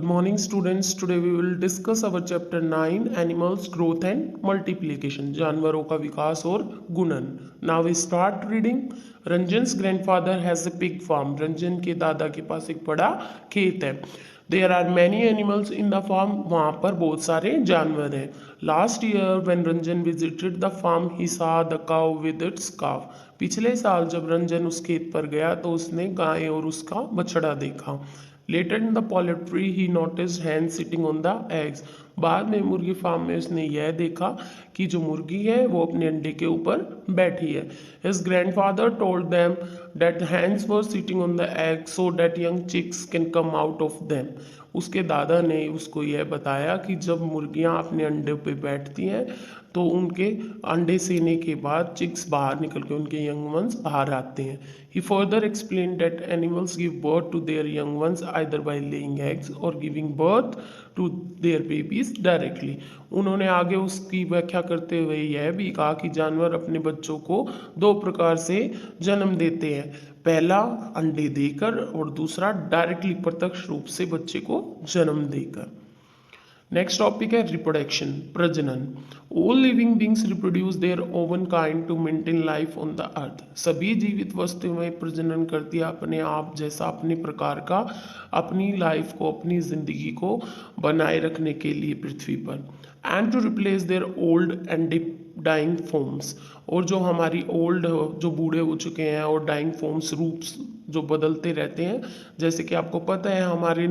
Good morning students. Today we will discuss our chapter 9 animals growth and multiplication. जानवरों का विकास और गुणन. Now we start reading. Ranjan's grandfather has a pig farm. Ranjan के दादा के पास एक बड़ा खेत है. There are many animals in the farm. वहाँ पर बहुत सारे जानवर हैं. Last year when Ranjan visited the farm, he saw the cow with its calf. पिछले साल जब रंजन उस खेत पर गया तो उसने गाय और उसका बछड़ा देखा. Later in the poultry he noticed hens sitting on the eggs. बाद में मुर्गी फार्म में उसने यह देखा कि जो मुर्गी है वो अपने अंडे के ऊपर बैठी है. His grandfather told them that hens were sitting on the eggs so that young chicks can come out of them. उसके दादा ने उसको यह बताया कि जब मुर्गियां अपने अंडे पे बैठती हैं तो उनके अंडे सेने के बाद चिक्स बाहर निकल के उनके यंग वंस बाहर आते हैं. He further explained that animals give birth to their young ones either by laying eggs or giving birth to their babies directly. उन्होंने आगे उसकी व्याख्या करते हुए यह भी कहा कि जानवर अपने बच्चों को दो प्रकार से जन्म देते हैं. पहला अंडे देकर और दूसरा डायरेक्टली प्रत्यक्ष रूप से बच्चे को जन्म देकर. नेक्स्ट टॉपिक है रिप्रोडक्शन, प्रजनन. All living beings reproduce their own kind to maintain life on the earth. सभी जीवित वस्तुएं प्रजनन करती है अपने आप जैसा अपने प्रकार का अपनी लाइफ को अपनी जिंदगी को बनाए रखने के लिए पृथ्वी पर. And to replace their old and dying forms. और जो हमारी ओल्ड जो बूढ़े हो चुके हैं और डाइंग फॉर्म्स रूप्स जो बदलते रहते हैं. जैसे कि आपको पता है हमारे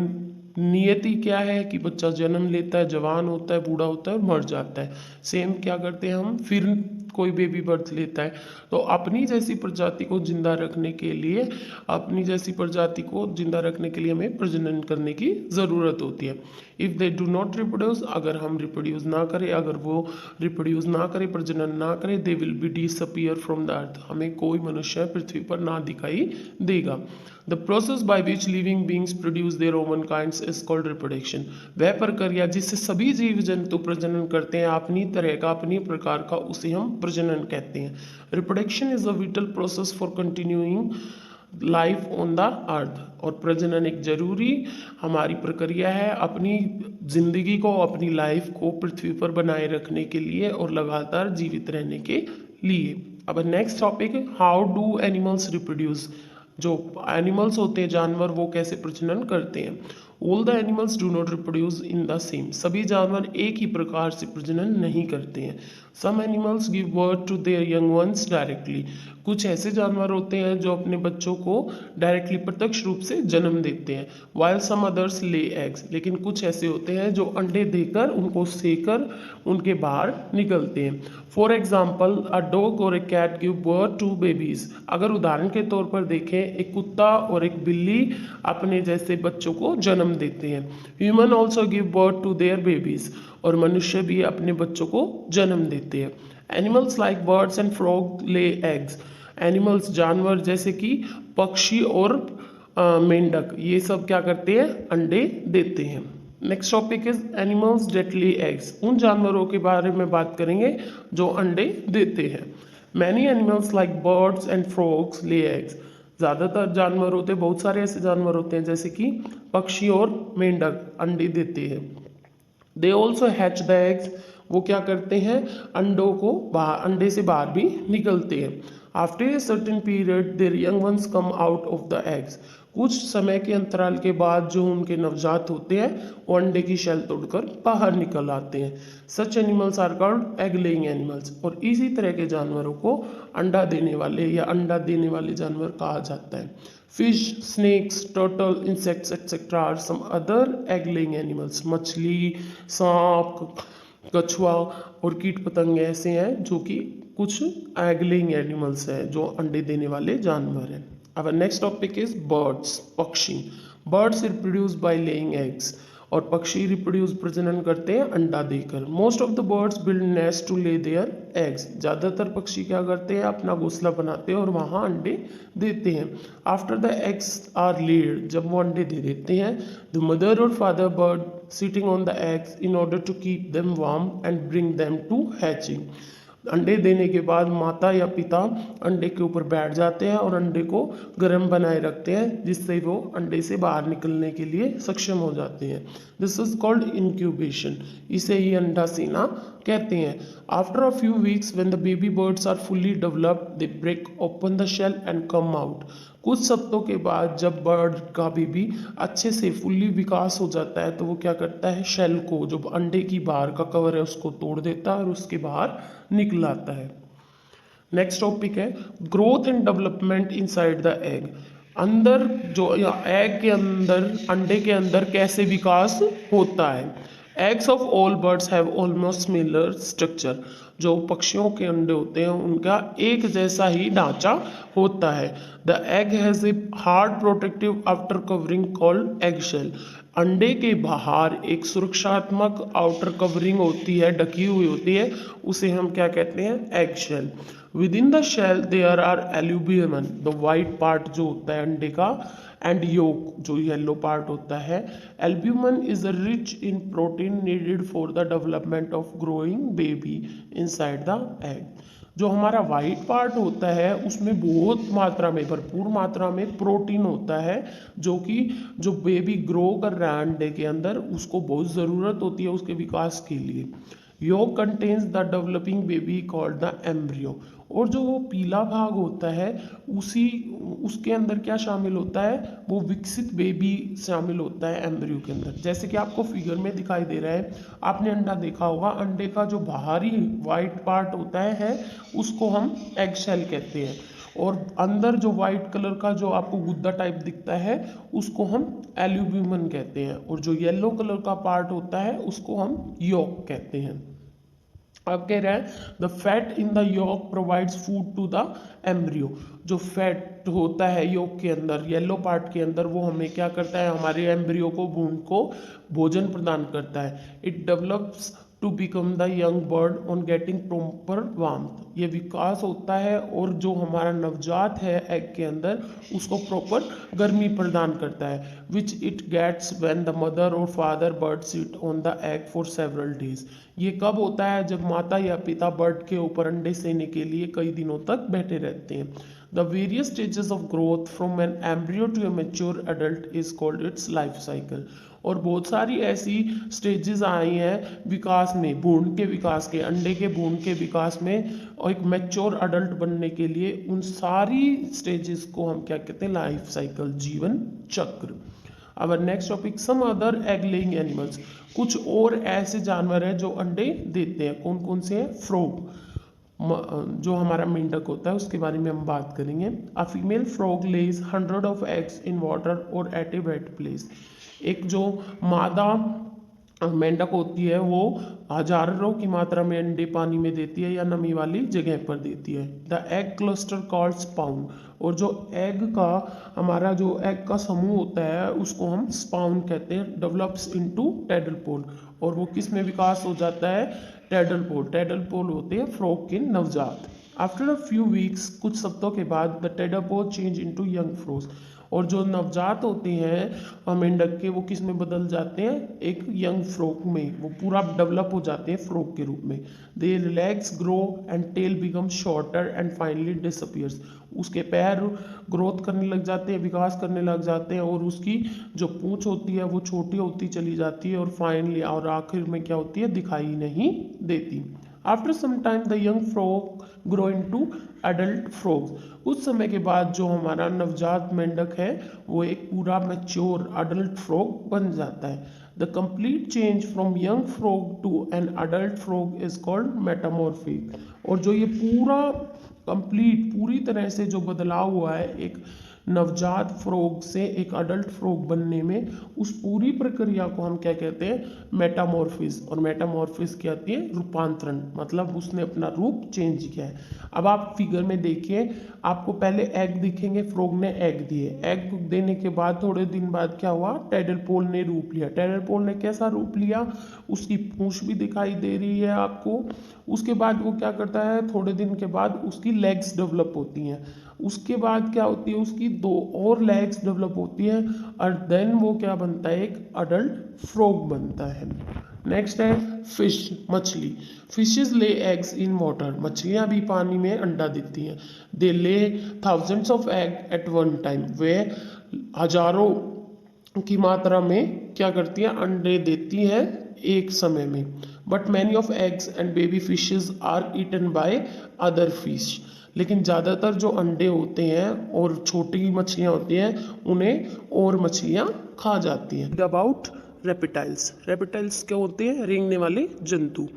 नियति क्या है कि बच्चा जन्म लेता है, जवान होता है, बूढ़ा होता है और मर जाता है. सेम क्या करते हैं हम, फिर कोई बेबी बर्थ लेता है. तो अपनी जैसी प्रजाति को जिंदा रखने के लिए हमें प्रजनन करने की ज़रूरत होती है. If they do not reproduce, अगर हम रिप्रोड्यूस ना करें, अगर वो रिप्रोड्यूस ना करे, प्रजनन ना करे, they will be disappear from the earth. हमें कोई मनुष्य पृथ्वी पर ना दिखाई देगा. The process by which living beings produce their own kinds is called reproduction. वह प्रक्रिया जिससे सभी जीव जंतु प्रजनन करते हैं अपनी तरह का अपनी प्रकार का, उसे हम प्रजनन कहते हैं. Reproduction is a whittle process for continuing life on the अर्थ. और प्रजनन एक जरूरी हमारी प्रक्रिया है अपनी जिंदगी को अपनी लाइफ को पृथ्वी पर बनाए रखने के लिए और लगातार जीवित रहने के लिए. अब नेक्स्ट टॉपिक है हाउ डू एनिमल्स रिप्रोड्यूस. जो एनिमल्स होते हैं जानवर वो कैसे प्रजनन करते हैं. All the animals do not reproduce in the same. सभी जानवर एक ही प्रकार से प्रजनन नहीं करते हैं. Some animals give birth to their young ones directly. कुछ ऐसे जानवर होते हैं जो अपने बच्चों को डायरेक्टली प्रत्यक्ष रूप से जन्म देते हैं. While some others lay eggs. लेकिन कुछ ऐसे होते हैं जो अंडे देकर उनको सेकर उनके बाहर निकलते हैं. फॉर एग्जाम्पल अ डॉग और a cat give birth to babies. अगर उदाहरण के तौर पर देखें एक कुत्ता और एक बिल्ली अपने जैसे बच्चों को जन्म देते हैं. Human also give birth to their babies. और मनुष्य भी अपने बच्चों को जन्म देते हैं. Animals like birds and frog lay eggs. Animals जानवर जैसे कि पक्षी और मेंढक ये सब क्या करते हैं, अंडे देते हैं. Next topic is animals that lay eggs. उन जानवरों के बारे में बात करेंगे जो अंडे देते हैं. Many animals like birds and frogs lay eggs. ज़्यादातर जानवर होते हैं, बहुत सारे ऐसे जानवर होते हैं जैसे कि पक्षी और मेंढक अंडे देते हैं. They also hatch the eggs. वो क्या करते हैं, अंडों को अंडे से बाहर भी निकलते हैं. After a certain period there young once come out of the eggs. कुछ समय के अंतराल के बाद जो उनके नवजात होते हैं वो अंडे की शेल तोड़कर बाहर निकल आते हैं. Such animals are called egg laying animals. और इसी तरह के जानवरों को अंडा देने वाले या अंडा देने वाले जानवर कहा जाता है. Fish, snakes, turtle, insects etcetera are some other egg laying animals. मछली, सांप, कछुआ और कीट पतंगे ऐसे हैं जो कि कुछ एग लेइंग एनिमल्स हैं जो अंडे देने वाले जानवर हैं. Our next topic is birds, पक्षी. Birds reproduce by laying eggs. और पक्षी रिप्रोड्यूस प्रजनन करते हैं अंडा देकर. Most of the birds build nest to lay their eggs. ज़्यादातर पक्षी क्या करते हैं, अपना घोंसला बनाते हैं और वहाँ अंडे देते हैं. After the eggs are laid. जब वो अंडे दे देते हैं द मदर और father bird sitting on the eggs in order to keep them warm and bring them to hatching. अंडे देने के बाद माता या पिता अंडे के ऊपर बैठ जाते हैं और अंडे को गर्म बनाए रखते हैं, जिससे वो अंडे से बाहर निकलने के लिए सक्षम हो जाते हैं। दिस इज कॉल्ड इंक्यूबेशन, इसे ही अंडा सेना कहते हैं। After a few weeks when the baby birds are fully developed they break open the shell and come out. कुछ हफ्तों के बाद जब बर्ड का बेबी अच्छे से फुल्ली विकास हो जाता है तो वो क्या करता है, शेल को, जो अंडे की बाहर का कवर है उसको तोड़ देता है और उसके बाहर निकल आता है। नेक्स्ट टॉपिक है growth and development inside the egg. अंदर जो या एग के अंदर, अंडे के अंदर कैसे विकास होता है। Eggs of all birds have almost similar structure. जो पक्षियों के अंडे होते हैं उनका एक जैसा ही ढांचा होता है। The egg has a hard protective after covering called egg shell. अंडे के बाहर एक सुरक्षात्मक आउटर कवरिंग होती है, ढकी हुई होती है, उसे हम क्या कहते हैं, egg shell. Within the shell there are albumen, the white part जो होता है अंडे का, एंड योक जो येलो पार्ट होता है। Albumin is rich in protein needed for the development of growing baby inside the egg. जो हमारा वाइट पार्ट होता है उसमें बहुत मात्रा में, भरपूर मात्रा में प्रोटीन होता है, जो कि जो बेबी ग्रो कर रहा है अंडे के अंदर उसको बहुत ज़रूरत होती है उसके विकास के लिए। Yolk contains the developing baby called the embryo। और जो वो पीला भाग होता है उसी उसके अंदर क्या शामिल होता है, वो विकसित बेबी शामिल होता है एम्ब्रियो के अंदर। जैसे कि आपको फिगर में दिखाई दे रहा है, आपने अंडा देखा होगा, अंडे का जो बाहरी वाइट पार्ट होता है उसको हम एग शेल कहते हैं, और अंदर जो वाइट कलर का जो आपको गुद्दा टाइप दिखता है उसको हम एल्यूब्यूमिन कहते हैं, और जो येलो कलर का पार्ट होता है उसको हम योक कहते हैं। अब कह रहा है the fat in the yolk provides food to the embryo. जो फैट होता है योक के अंदर, येलो पार्ट के अंदर, वो हमें क्या करता है, हमारे एम्ब्रियो को, भ्रूण को भोजन प्रदान करता है। It develops to become the young bird on getting proper warmth. ये विकास होता है और जो हमारा नवजात है एग के अंदर उसको प्रॉपर गर्मी प्रदान करता है, which it gets when the mother और father bird sit on the egg for several days. ये कब होता है, जब माता या पिता बर्ड के ऊपर अंडे सेने के लिए कई दिनों तक बैठे रहते हैं। The various stages of growth from an embryo to a mature adult is called its life cycle. और बहुत सारी ऐसी स्टेजेस आई हैं विकास में, भ्रूण के विकास के, अंडे के भ्रूण के विकास में, और एक मैच्योर अडल्ट बनने के लिए उन सारी स्टेजेस को हम क्या कहते हैं, लाइफ साइकिल, जीवन चक्र। अब next topic some other egg laying animals. कुछ और ऐसे जानवर हैं जो अंडे देते हैं। कौन कौन से हैं, फ्रॉग, जो हमारा मेंढक होता है उसके बारे में हम बात करेंगे। A female frog lays 100 of eggs in water और एट ए वेट प्लेस। एक जो मादा मेंढक होती है वो हजारों की मात्रा में अंडे पानी में देती है या नमी वाली जगह पर देती है। The egg cluster called spawn. और जो एग का, हमारा जो एग का समूह होता है उसको हम स्पाउन कहते हैं। Develops into tadpole. और वो किस में विकास हो जाता है, टेडलपोल। टेडलपोल होते हैं फ्रॉग के नवजात। आफ्टर अ फ्यू वीक्स, कुछ हफ्तों के बाद, the tadpole change into young frog. और जो नवजात होते हैं मेंढक के, वो किस में बदल जाते हैं, एक यंग फ्रॉग में, वो पूरा डेवलप हो जाते हैं फ्रॉग के रूप में। Their legs grow and tail become shorter and finally disappears. उसके पैर ग्रोथ करने लग जाते हैं, विकास करने लग जाते हैं, और उसकी जो पूंछ होती है वो छोटी होती चली जाती है, और फाइनली और आखिर में क्या होती है, दिखाई नहीं देती। After some time the young frog grow into adult frog. कुछ समय के बाद जो हमारा नवजात मेंढक है वो एक पूरा मैच्योर अडल्ट फ्रॉग बन जाता है। The complete change from young frog to an adult frog is called metamorphic. और जो ये पूरा कंप्लीट, पूरी तरह से जो बदलाव हुआ है एक नवजात फ्रॉग से एक अडल्ट फ्रॉग बनने में, उस पूरी प्रक्रिया को हम क्या कहते हैं, मेटामॉर्फिस। और मेटामॉर्फिस क्या आती है, रूपांतरण, मतलब उसने अपना रूप चेंज किया है। अब आप फिगर में देखिए, आपको पहले एग दिखेंगे, फ्रॉग ने एग दिए, एग देने के बाद थोड़े दिन बाद क्या हुआ, टेडलपोल ने रूप लिया। टेडलपोल ने कैसा रूप लिया, उसकी पूंछ भी दिखाई दे रही है आपको। उसके बाद वो क्या करता है, थोड़े दिन के बाद उसकी लेग्स डेवलप होती हैं। उसके बाद क्या होती है, उसकी 2 और लेग्स डेवलप होती हैं, और देन वो क्या बनता है, एक अडल्ट फ्रॉग बनता है। नेक्स्ट है फिश, मछली। Fishes lay eggs in water, मछलियाँ भी पानी में अंडा देती हैं। They lay thousands of egg at one time, वे हजारों की मात्रा में क्या करती हैं, अंडे देती हैं एक समय में। But many of eggs and baby fishes are eaten by other fish, लेकिन ज़्यादातर जो अंडे होते हैं और छोटी मछलियाँ होती हैं उन्हें और मछलियाँ खा जाती हैं। अबाउट रेपिटाइल्स, रेपिटाइल्स क्या होते हैं, रेंगने वाले जंतु।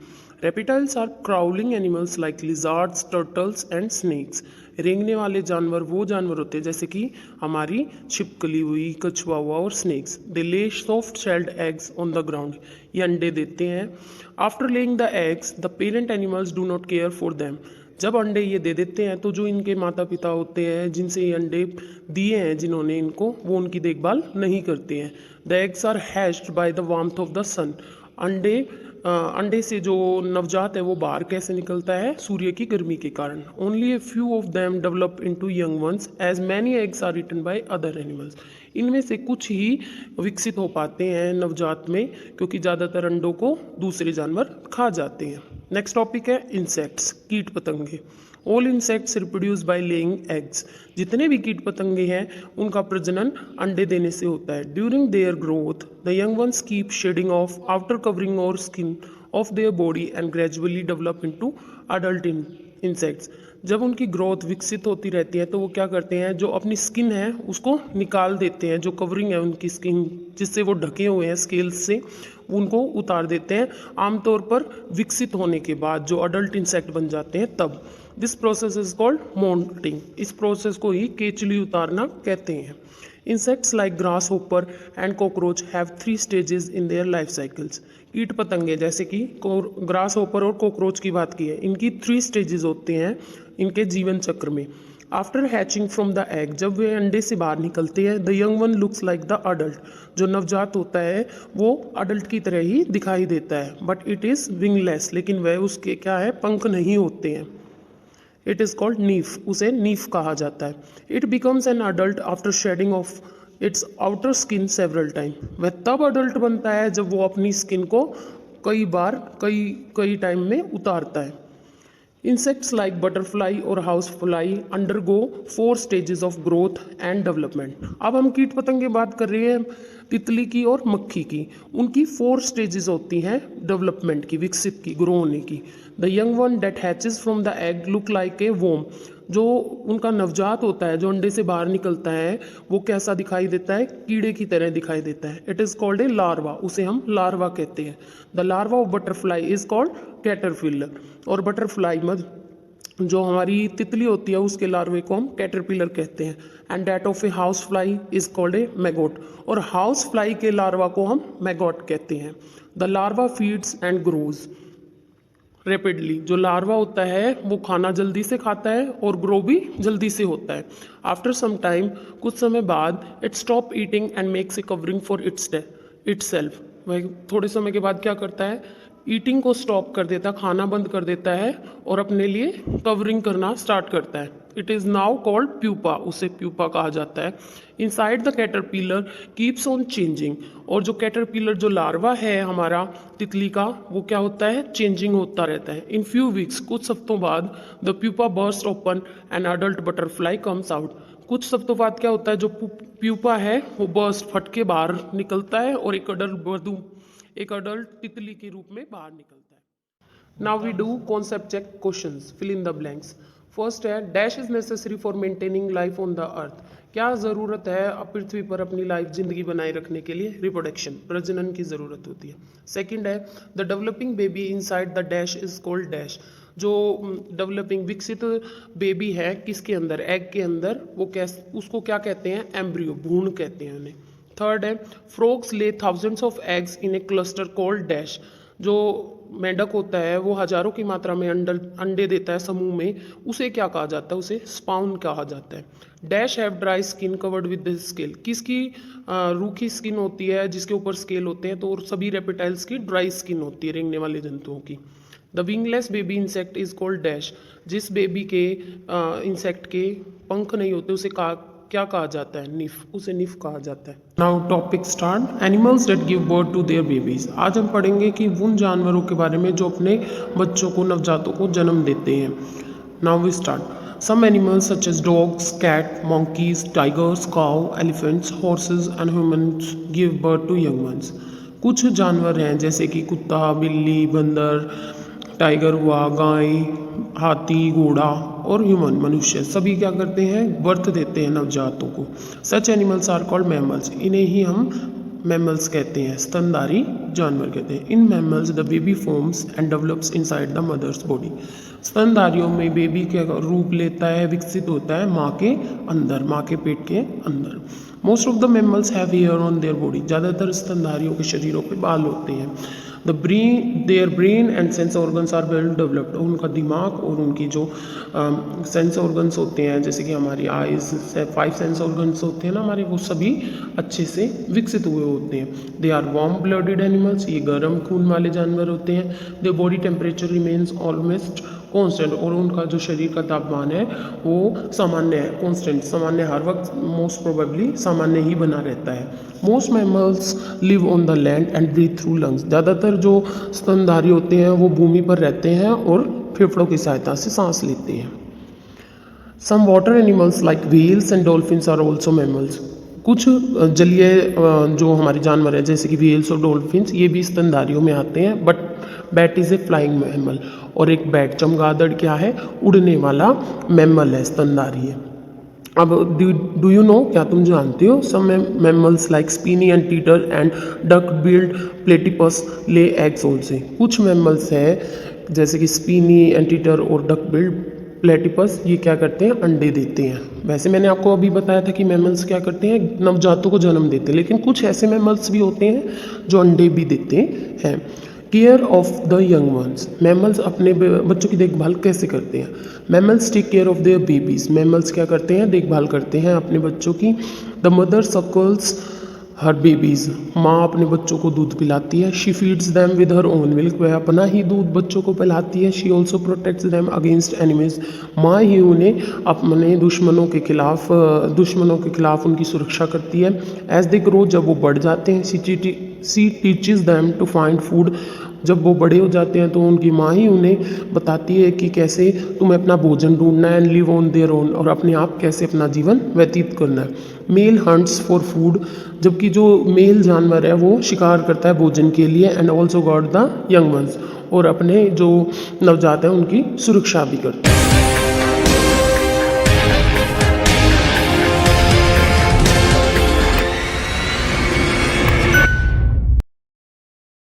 Reptiles are crawling animals like lizards, turtles and snakes. रेंगने वाले जानवर वो जानवर होते हैं जैसे कि हमारी छिपकली हुई, कछुआ हुआ और स्नेक्स। दे ले soft shelled eggs on the ground, ये अंडे देते हैं। After laying the eggs the parent animals do not care for them, जब अंडे ये दे देते हैं तो जो इनके माता पिता होते हैं जिनसे ये अंडे दिए हैं जिन्होंने इनको, वो उनकी देखभाल नहीं करते हैं। The eggs are hatched by the warmth of the sun, अंडे से जो नवजात है वो बाहर कैसे निकलता है, सूर्य की गर्मी के कारण। Only a few of them develop into young ones as many eggs are eaten by other animals, इनमें से कुछ ही विकसित हो पाते हैं नवजात में, क्योंकि ज़्यादातर अंडों को दूसरे जानवर खा जाते हैं। नेक्स्ट टॉपिक है इंसेक्ट्स, कीट पतंगे। All insects reproduce by laying eggs, जितने भी कीट पतंगे हैं उनका प्रजनन अंडे देने से होता है। During their growth the young ones keep shedding off outer covering और skin of their body and gradually develop into adult insects, जब उनकी ग्रोथ विकसित होती रहती है तो वो क्या करते हैं, जो अपनी स्किन है उसको निकाल देते हैं, जो कवरिंग है उनकी स्किन जिससे वो ढके हुए हैं स्केल्स से, उनको उतार देते हैं। आमतौर पर विकसित होने के बाद जो अडल्ट इंसेक्ट बन जाते हैं तब। This process is called moulting, इस प्रोसेस को ही केचुली उतारना कहते हैं। Insects like grasshopper and cockroach have 3 stages in their life cycles, कीट पतंगे जैसे कि ग्रास होपर और कॉकरोच की बात की है, इनकी 3 स्टेजेस होते हैं इनके जीवन चक्र में। After hatching from the egg, जब वे अंडे से बाहर निकलते हैं, the young one looks like the adult, जो नवजात होता है वो अडल्ट की तरह ही दिखाई देता है। बट इट इज़ विंगलेस, लेकिन वह उसके क्या है, पंख नहीं होते हैं। इट इज़ कॉल्ड नीफ, उसे नीफ कहा जाता है। It becomes an adult after shedding of its outer skin several time, वह तब अडल्ट बनता है जब वो अपनी स्किन को कई बार कई टाइम में उतारता है। इंसेक्ट्स लाइक बटरफ्लाई और house fly undergo 4 stages of growth and development. अब हम कीट पतंगे बात कर रहे हैं तितली की और मक्खी की, उनकी 4 स्टेजेस होती हैं डेवलपमेंट की, विकसित की, ग्रो होने की। The young one that hatches from the egg look like a worm, जो उनका नवजात होता है जो अंडे से बाहर निकलता है वो कैसा दिखाई देता है, कीड़े की तरह दिखाई देता है। It is called a larva, उसे हम लार्वा कहते हैं। The larva of butterfly is called caterpillar, और बटरफ्लाई में जो हमारी तितली होती है उसके लार्वे को हम कैटरपिलर कहते हैं। And that of a house fly is called a maggot, और हाउस फ्लाई के लार्वा को हम मैगोट कहते हैं। The larva feeds and grows rapidly, जो लार्वा होता है वो खाना जल्दी से खाता है और ग्रो भी जल्दी से होता है। आफ्टर सम टाइम, कुछ समय बाद, it stop eating and makes a covering for itself, वह थोड़े समय के बाद क्या करता है, ईटिंग को स्टॉप कर देता है, खाना बंद कर देता है और अपने लिए कवरिंग करना स्टार्ट करता है। It is now called pupa, उसे प्यूपा कहा जाता है। Inside the caterpillar keeps on changing, और जो कैटरपिलर जो लार्वा है हमारा तितली का, वो क्या होता है, चेंजिंग होता रहता है। इन फ्यू वीक्स, कुछ हफ्तों बाद, the pupa burst open and adult butterfly comes out, कुछ हफ्तों बाद क्या होता है, जो प्यूपा है वो बर्स्ट फट के बाहर निकलता है और एक अडल्ट तितली के रूप में बाहर निकलता है। Now we do concept check questions, fill in the blanks. First है, dash is necessary for maintaining life on the earth, क्या ज़रूरत है अब पृथ्वी पर अपनी लाइफ जिंदगी बनाए रखने के लिए, रिप्रोडक्शन, प्रजनन की ज़रूरत होती है। सेकंड है, the developing baby inside the dash is called dash, जो डेवलपिंग विकसित बेबी है किसके अंदर, एग के अंदर, वो उसको क्या कहते हैं, एम्ब्रियो, भ्रूण कहते हैं उन्हें। थर्ड है, फ्रॉग्स ले thousands of eggs in A cluster called dash, जो मेंढक होता है वो हजारों की मात्रा में अंडे देता है समूह में, उसे क्या कहा जाता है, उसे स्पाउन कहा जाता है। Dash have dry skin covered with the scale, किसकी रूखी स्किन होती है जिसके ऊपर स्केल होते हैं, तो सभी रेप्टाइल्स की ड्राई स्किन होती है, रेंगने वाले जंतुओं की। The wingless baby insect is called dash, जिस बेबी के इंसेक्ट के पंख नहीं होते उसे क्या कहा जाता है? निफ, उसे निफ कहा जाता है। Now topic start, animals that give birth to their babies. आज हम पढ़ेंगे कि उन जानवरों के बारे में जो अपने बच्चों को, नवजातों को जन्म देते हैं। Now we start. Some animals such as dogs, cat, monkeys, tigers, cow, elephants, horses and humans give birth to young ones. कुछ जानवर हैं जैसे कि कुत्ता, बिल्ली, बंदर, टाइगर हुआ, गाय, हाथी, घोड़ा और ह्यूमन, मनुष्य, सभी क्या करते हैं? बर्थ देते हैं नवजातों को। Such animals are called mammals. इन्हें ही हम मैमल्स कहते हैं, स्तनधारी जानवर कहते हैं। In mammals the baby forms and develops inside the mother's body. स्तनधारियों में बेबी के रूप लेता है, विकसित होता है माँ के अंदर, माँ के पेट के अंदर। Most of the mammals have hair on their body. ज़्यादातर स्तनधारियों के शरीरों पे बाल होते हैं। Their brain and sense organs are well developed. उनका दिमाग और उनकी जो सेंस ऑर्गन्स होते हैं, जैसे कि हमारी आइज से 5 सेंस ऑर्गन्स होते हैं ना हमारे, वो सभी अच्छे से विकसित हुए होते हैं। They are warm blooded animals. ये गर्म खून वाले जानवर होते हैं। Their body temperature remains almost constant. और उनका जो शरीर का तापमान है वो सामान्य है, कांस्टेंट, सामान्य, हर वक्त मोस्ट प्रोबेबली सामान्य ही बना रहता है। Most mammals live on the land and breathe through lungs. ज़्यादातर जो स्तनधारी होते हैं वो भूमि पर रहते हैं और फेफड़ों की सहायता से सांस लेते हैं। Some water animals like whales and dolphins are also mammals. कुछ जलीय जो हमारे जानवर हैं जैसे कि व्हेल्स और डॉल्फिन्स, ये भी स्तनधारियों में आते हैं। But bat is a flying mammal. और एक बैट, चमगादड़, क्या है? उड़ने वाला मैमल है, स्तनधारी है। अब डू यू नो, क्या तुम जानते हो? Some mammals like spiny anteater and duck billed platypus lay eggs also. कुछ मैमल्स हैं जैसे कि स्पिनी एंड टीटर और डक बिल्ड प्लेटिपस, ये क्या करते हैं? अंडे देते हैं। वैसे मैंने आपको अभी बताया था कि मैमल्स क्या करते हैं? नवजातों को जन्म देते हैं। लेकिन कुछ ऐसे मैमल्स भी होते हैं जो अंडे भी देते हैं। Care of the young ones. Mammals अपने बच्चों की देखभाल कैसे करते हैं? Mammals take care of their babies. Mammals क्या करते हैं? देखभाल करते हैं अपने बच्चों की। The mother suckles her babies. माँ अपने बच्चों को दूध पिलाती है। She feeds them with her own milk. वह अपना ही दूध बच्चों को पिलाती है। She also protects them against enemies. माँ ही उन्हें अपने दुश्मनों के खिलाफ उनकी सुरक्षा करती है। एज दे ग्रो, जब वो बढ़ जाते हैं, she teaches them to find food. जब वो बड़े हो जाते हैं तो उनकी माँ ही उन्हें बताती है कि कैसे तुम्हें अपना भोजन ढूंढना है, and live on their own, और अपने आप कैसे अपना जीवन व्यतीत करना है। Male hunts for food. जबकि जो मेल जानवर है वो शिकार करता है भोजन के लिए। And also guard the young once, और अपने जो नवजात हैं उनकी सुरक्षा भी करता है।